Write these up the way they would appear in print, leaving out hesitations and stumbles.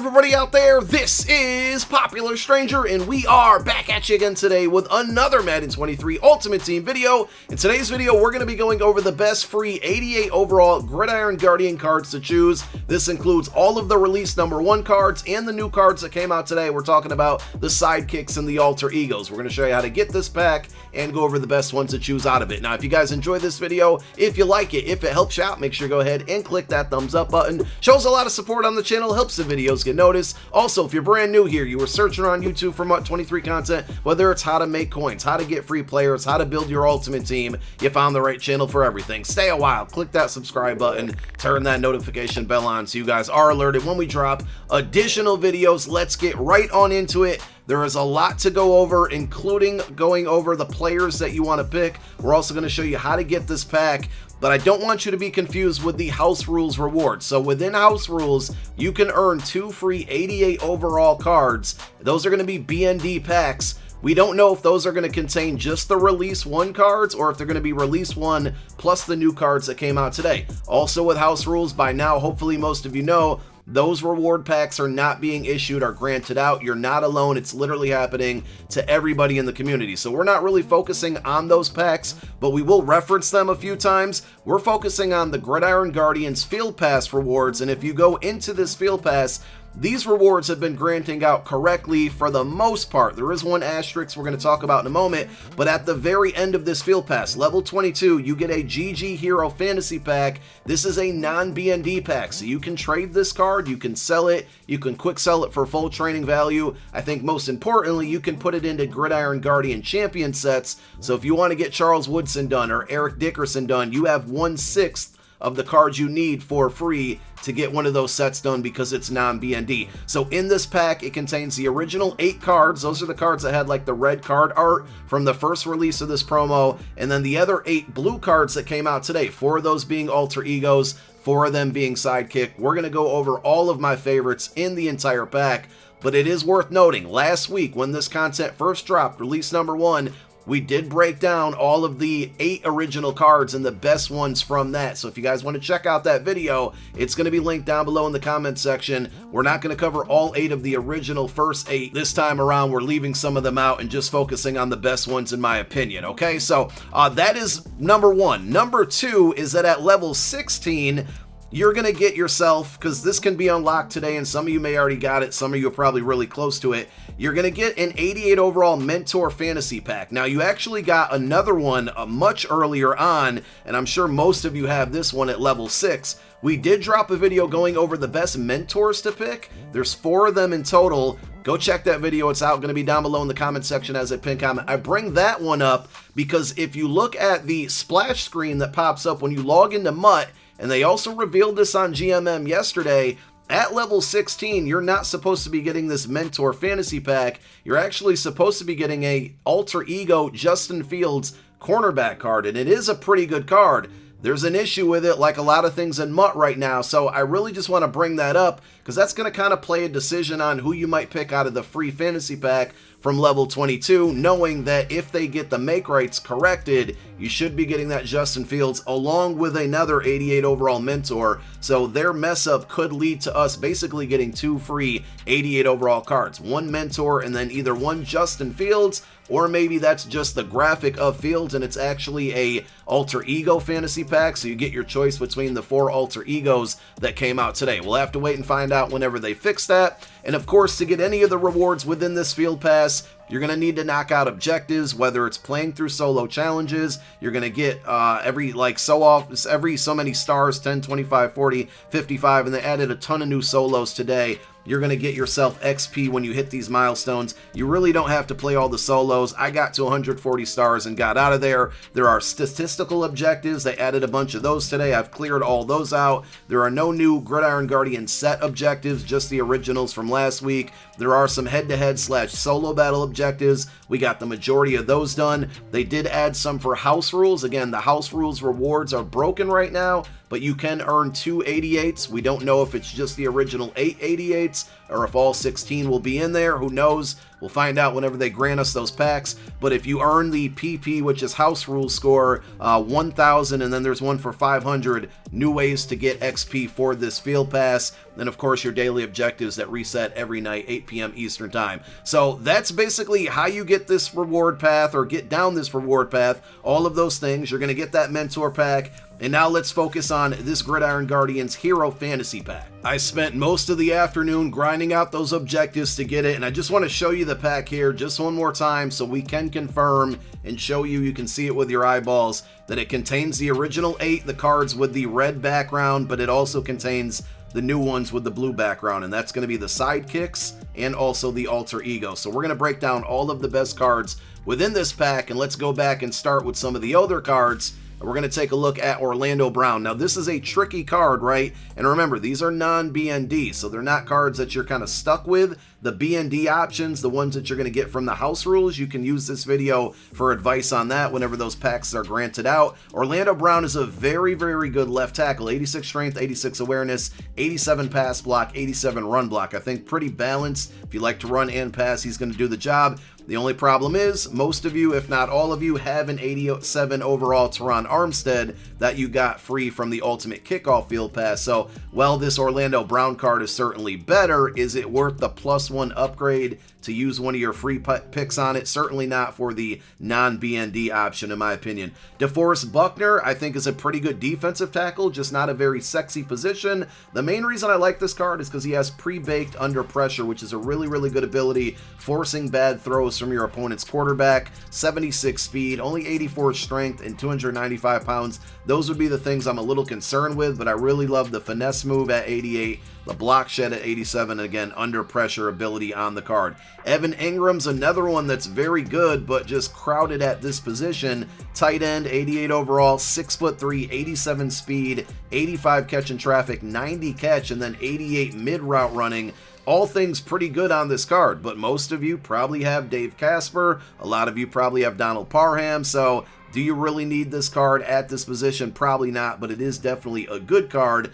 everybody out there, this is Popular Stranger, and we are back at you again today with another Madden 23 Ultimate Team video. In today's video, we're going to be going over the best free 88 overall Gridiron Guardian cards to choose. This includes all of the release number 1 cards and the new cards that came out today. We're talking about the sidekicks and the alter egos. We're going to show you how to get this pack and go over the best ones to choose out of it. Now, if you guys enjoy this video, if you like it, if it helps you out, make sure you go ahead and click that thumbs up button. Shows a lot of support on the channel, helps the videos get noticed. Also, if you're brand new here, you were searching on YouTube for MUT 23 content, whether it's how to make coins, how to get free players, how to build your ultimate team, you found the right channel for everything. Stay a while, click that subscribe button, turn that notification bell on so you guys are alerted when we drop additional videos. Let's get right on into it. There is a lot to go over, including going over the players that you want to pick. We're also going to show you how to get this pack, but I don't want you to be confused with the house rules rewards. So within house rules, you can earn 2 free 88 overall cards. Those are going to be BND packs. We don't know if those are going to contain just the release 1 cards or if they're going to be release 1 plus the new cards that came out today. Also with house rules, by now, hopefully most of you know, those reward packs are not being issued or granted out. You're not alone. It's literally happening to everybody in the community. So we're not really focusing on those packs, but we will reference them a few times. We're focusing on the Gridiron Guardians Field Pass rewards, and if you go into this Field Pass, these rewards have been granting out correctly for the most part. There is one asterisk we're going to talk about in a moment, but at the very end of this Field Pass, level 22, you get a GG Hero Fantasy Pack. This is a non-BND pack, so you can trade this card, you can sell it, you can quick sell it for full training value. I think most importantly, you can put it into Gridiron Guardian Champion sets, so if you want to get Charles Woodson done or Eric Dickerson done, you have 1/6 of the cards you need for free to get one of those sets done because it's non-BND. So in this pack, it contains the original 8 cards. Those are the cards that had like the red card art from the first release of this promo, and then the other 8 blue cards that came out today, 4 of those being alter egos, 4 of them being sidekick. We're going to go over all of my favorites in the entire pack, but it is worth noting, last week when this content first dropped, release number 1, we did break down all of the 8 original cards and the best ones from that. So if you guys want to check out that video, it's going to be linked down below in the comment section. We're not going to cover all 8 of the original first 8. This time around, we're leaving some of them out and just focusing on the best ones in my opinion. Okay, so that is number 1. Number 2 is that at level 16, you're going to get yourself, because this can be unlocked today, and some of you may already got it, some of you are probably really close to it, you're going to get an 88 overall Mentor Fantasy Pack. Now, you actually got another one much earlier on, and I'm sure most of you have this one at level 6. We did drop a video going over the best mentors to pick. There's 4 of them in total. Go check that video. It's out, going to be down below in the comment section as a pinned comment. I bring that one up because if you look at the splash screen that pops up when you log into MUT, and they also revealed this on GMM yesterday, at level 16, you're not supposed to be getting this Mentor Fantasy Pack. You're actually supposed to be getting a alter ego Justin Fields cornerback card, and it is a pretty good card. There's an issue with it, like a lot of things in MUT right now, so I really just want to bring that up because that's going to kind of play a decision on who you might pick out of the free fantasy pack from level 22, knowing that if they get the make rights corrected, you should be getting that Justin Fields along with another 88 overall mentor. So their mess up could lead to us basically getting 2 free 88 overall cards, 1 mentor and then either 1 Justin Fields, or maybe that's just the graphic of Fields and it's actually a alter ego fantasy pack, so you get your choice between the 4 alter egos that came out today. We'll have to wait and find out whenever they fix that. And of course, to get any of the rewards within this Field Pass, you're going to need to knock out objectives, whether it's playing through solo challenges. You're going to get every so many stars, 10, 25, 40, 55, and they added a ton of new solos today. You're going to get yourself XP when you hit these milestones. You really don't have to play all the solos. I got to 140 stars and got out of there. There are statistical objectives. They added a bunch of those today. I've cleared all those out. There are no new Gridiron Guardian set objectives, just the originals from last week. There are some head-to-head / solo battle objectives. We got the majority of those done. They did add some for house rules. Again, the house rules rewards are broken right now, but you can earn 2 88s. We don't know if it's just the original 8 88s or if all 16 will be in there. Who knows? We'll find out whenever they grant us those packs. But if you earn the PP, which is house rule score, 1,000, and then there's one for 500, new ways to get XP for this field pass. And of course, your daily objectives that reset every night, 8 p.m. Eastern time. So that's basically how you get this reward path or get down this reward path. All of those things. You're going to get that mentor pack. And now let's focus on this Gridiron Guardians Hero Fantasy Pack. I spent most of the afternoon grinding out those objectives to get it, and I just want to show you the pack here just one more time so we can confirm and show you, you can see it with your eyeballs, that it contains the original 8, the cards with the red background, but it also contains the new ones with the blue background, and that's going to be the sidekicks and also the alter ego. So we're going to break down all of the best cards within this pack, and let's go back and start with some of the older cards. We're going to take a look at Orlando Brown. Now, this is a tricky card, right? And remember, these are non-BND, so they're not cards that you're kind of stuck with. The BND options, the ones that you're going to get from the house rules, you can use this video for advice on that whenever those packs are granted out. Orlando Brown is a very, very good left tackle. 86 strength, 86 awareness, 87 pass block, 87 run block. I think pretty balanced. If you like to run and pass, he's going to do the job. The only problem is, most of you, if not all of you, have an 87 overall Teron Armstead that you got free from the Ultimate Kickoff Field Pass. So, while this Orlando Brown card is certainly better, is it worth the +1 upgrade to use one of your free picks on it? Certainly not for the non-BND option, in my opinion. DeForest Buckner, I think, is a pretty good defensive tackle, just not a very sexy position. The main reason I like this card is because he has pre-baked under pressure, which is a really, really good ability, forcing bad throws from your opponent's quarterback. 76 speed, only 84 strength, and 295 pounds. Those would be the things I'm a little concerned with, but I really love the finesse move at 88, the block shed at 87, and again, under pressure ability on the card. Evan Ingram's another one that's very good, but just crowded at this position. Tight end, 88 overall, 6'3", 87 speed, 85 catch in traffic, 90 catch, and then 88 mid-route running. All things pretty good on this card, but most of you probably have Dave Casper. A lot of you probably have Donald Parham, so do you really need this card at this position? Probably not, but it is definitely a good card.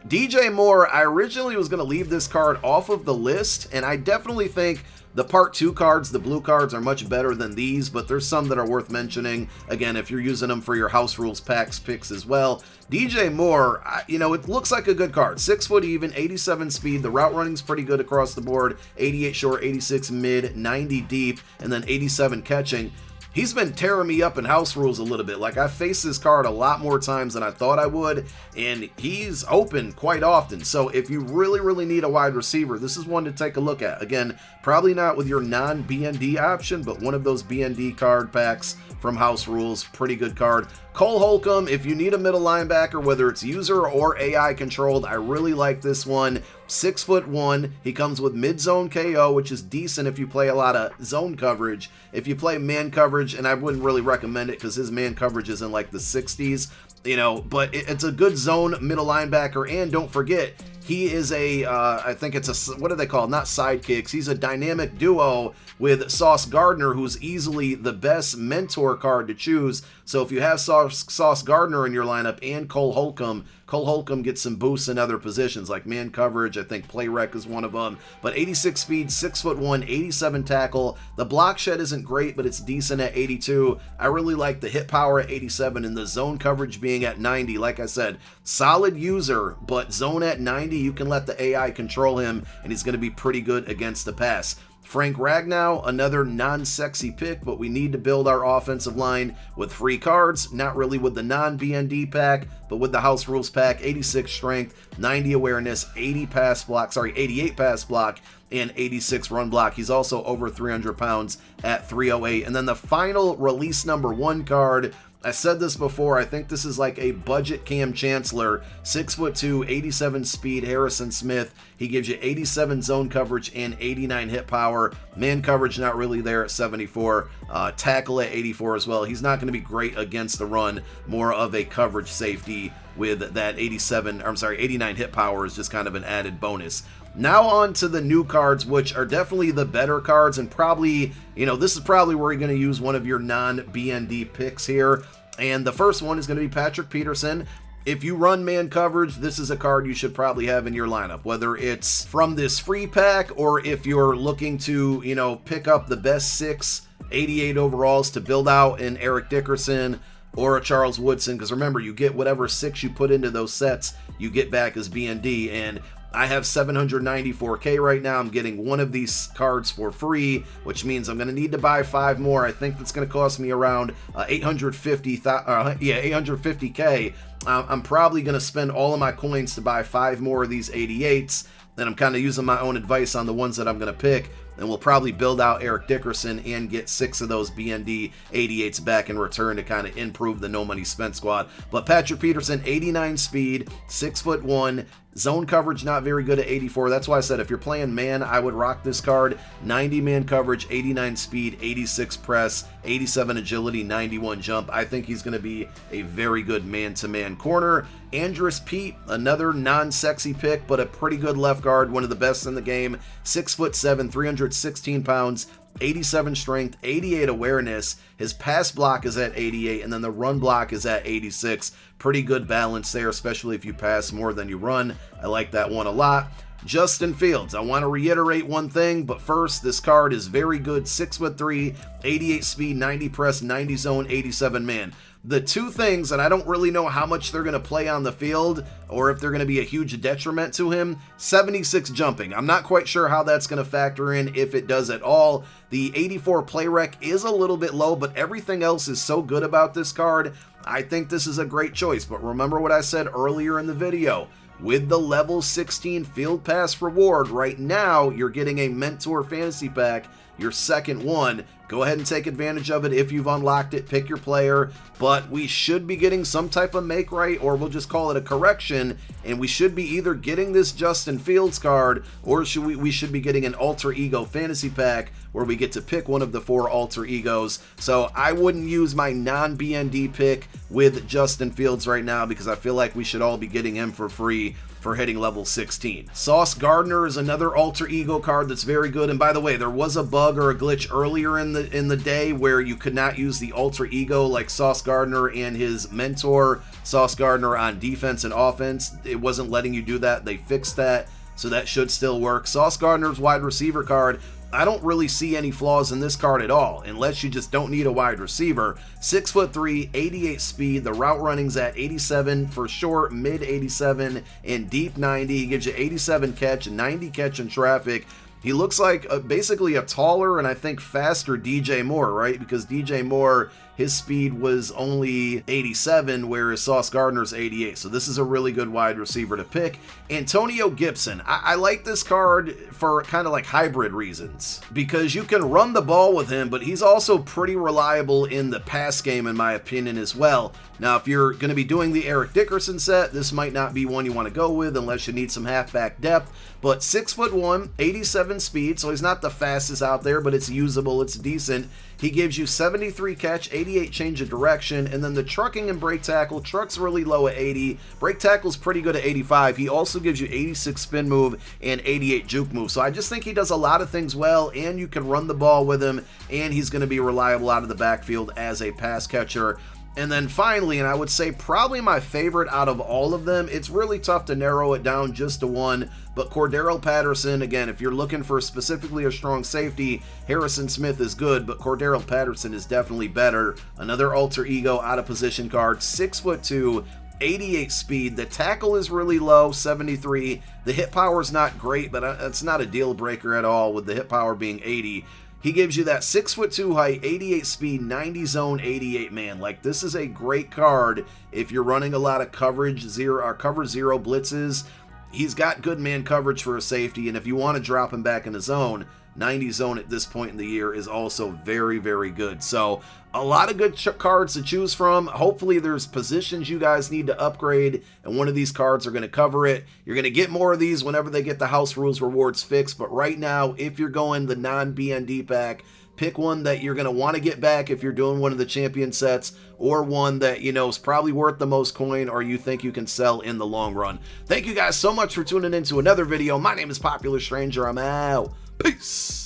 DJ Moore, I originally was going to leave this card off of the list, and I definitely think the Part 2 cards, the blue cards, are much better than these, but there's some that are worth mentioning. Again, if you're using them for your house rules packs picks as well. DJ Moore, you know, it looks like a good card. 6 foot even, 87 speed. The route running's pretty good across the board. 88 short, 86 mid, 90 deep, and then 87 catching. He's been tearing me up in house rules a little bit. Like, I faced this card a lot more times than I thought I would, and he's open quite often. So if you really, really need a wide receiver, this is one to take a look at. Again, probably not with your non-BND option, but one of those BND card packs from house rules. Pretty good card. Cole Holcomb, if you need a middle linebacker, whether it's user or AI controlled, I really like this one. 6'1", he comes with mid-zone KO, which is decent if you play a lot of zone coverage. If you play man coverage, and I wouldn't really recommend it because his man coverage is in like the 60s, you know, but it's a good zone middle linebacker. And don't forget, he is a, I think it's a, what do they call it? Not sidekicks. He's a dynamic duo with Sauce Gardner, who's easily the best mentor card to choose. So if you have Sauce Gardner in your lineup and Cole Holcomb gets some boosts in other positions like man coverage. I think play rec is one of them. But 86 speed, 6'1", 87 tackle. The block shed isn't great, but it's decent at 82. I really like the hit power at 87 and the zone coverage being at 90. Like I said, solid user, but zone at 90, you can let the AI control him, and he's going to be pretty good against the pass. Frank Ragnow, another non-sexy pick, but we need to build our offensive line with free cards, not really with the non-BND pack, but with the house rules pack. 86 strength, 90 awareness, 88 pass block, and 86 run block. He's also over 300 pounds at 308. And then the final release number 1 card, I said this before, I think this is like a budget Cam Chancellor, 6'2", 87 speed, Harrison Smith. He gives you 87 zone coverage and 89 hit power. Man coverage not really there at 74. Tackle at 84 as well. He's not going to be great against the run, more of a coverage safety with that 89 hit power is just kind of an added bonus. Now on to the new cards, which are definitely the better cards, and probably, you know, this is probably where you're going to use one of your non-BND picks here. And the first one is going to be Patrick Peterson. If you run man coverage, this is a card you should probably have in your lineup, whether it's from this free pack or if you're looking to, you know, pick up the best 6 88 overalls to build out an Eric Dickerson or a Charles Woodson, because remember, you get whatever 6 you put into those sets, you get back as BND, and I have 794K right now. I'm getting one of these cards for free, which means I'm going to need to buy 5 more. I think that's going to cost me around 850K. I'm probably going to spend all of my coins to buy 5 more of these 88s, and I'm kind of using my own advice on the ones that I'm going to pick. And we'll probably build out Eric Dickerson and get 6 of those BND 88s back in return to kind of improve the no money spent squad. But Patrick Peterson, 89 speed, 6'1", zone coverage not very good at 84. That's why I said if you're playing man, I would rock this card. 90 man coverage, 89 speed, 86 press, 87 agility, 91 jump. I think he's going to be a very good man-to-man corner. Andrus Peat, another non-sexy pick, but a pretty good left guard, one of the best in the game. 6'7", 316 pounds, 87 strength, 88 awareness. His pass block is at 88, and then the run block is at 86. Pretty good balance there, especially if you pass more than you run. I like that one a lot. Justin Fields, I want to reiterate one thing, but first, this card is very good. 6'3", 88 speed, 90 press, 90 zone, 87 man. The two things, and I don't really know how much they're going to play on the field or if they're going to be a huge detriment to him, 76 jumping. I'm not quite sure how that's going to factor in, if it does at all. The 84 play rec is a little bit low, but everything else is so good about this card. I think this is a great choice, but remember what I said earlier in the video. With the level 16 field pass reward, right now you're getting a mentor fantasy pack, your second one. Go ahead and take advantage of it if you've unlocked it. Pick your player, but we should be getting some type of make right, or we'll just call it a correction, and we should be either getting this Justin Fields card, or we should be getting an alter ego fantasy pack where we get to pick one of the 4 alter egos. So I wouldn't use my non-BND pick with Justin Fields right now, because I feel like we should all be getting him for free for hitting level 16. Sauce Gardner is another alter ego card that's very good. And by the way, there was a bug or a glitch earlier in the day where you could not use the alter ego like Sauce Gardner and his mentor Sauce Gardner on defense and offense. It wasn't letting you do that. They fixed that, so that should still work. Sauce Gardner's wide receiver card, I don't really see any flaws in this card at all, unless you just don't need a wide receiver. 6'3", 88 speed, the route running's at 87 for short, mid 87, and deep 90. He gives you 87 catch, 90 catch in traffic. He looks like basically a taller and I think faster DJ Moore, right? Because DJ Moore, his speed was only 87, whereas Sauce Gardner's 88. So this is a really good wide receiver to pick. Antonio Gibson. I like this card for kind of like hybrid reasons, because you can run the ball with him, but he's also pretty reliable in the pass game, in my opinion, as well. Now, if you're going to be doing the Eric Dickerson set, this might not be one you want to go with unless you need some halfback depth. But 6'1", 87 speed, so he's not the fastest out there, but it's usable, it's decent. He gives you 73 catch, 88 change of direction, and then the trucking and break tackle. Truck's really low at 80. Break tackle's pretty good at 85. He also gives you 86 spin move and 88 juke move. So I just think he does a lot of things well, and you can run the ball with him, and he's going to be reliable out of the backfield as a pass catcher. And then finally, and I would say probably my favorite out of all of them, it's really tough to narrow it down just to one, but Cordarrelle Patterson, again, if you're looking for specifically a strong safety, Harrison Smith is good, but Cordarrelle Patterson is definitely better. Another alter ego out of position card, 6'2", 88 speed. The tackle is really low, 73. The hit power is not great, but it's not a deal breaker at all with the hit power being 80. He gives you that 6'2" height, 88 speed, 90 zone, 88 man. Like, this is a great card if you're running a lot of cover zero blitzes. He's got good man coverage for a safety, and if you want to drop him back in the zone, 90 zone at this point in the year is also very, very good. So a lot of good cards to choose from. Hopefully there's positions you guys need to upgrade, and one of these cards are going to cover it. You're going to get more of these whenever they get the house rules rewards fixed, but right now, if you're going the non-BND pack, pick one that you're going to want to get back if you're doing one of the champion sets, or one that, you know, is probably worth the most coin, or you think you can sell in the long run. Thank you guys so much for tuning in to another video. My name is Popular Stranger. I'm out. Peace.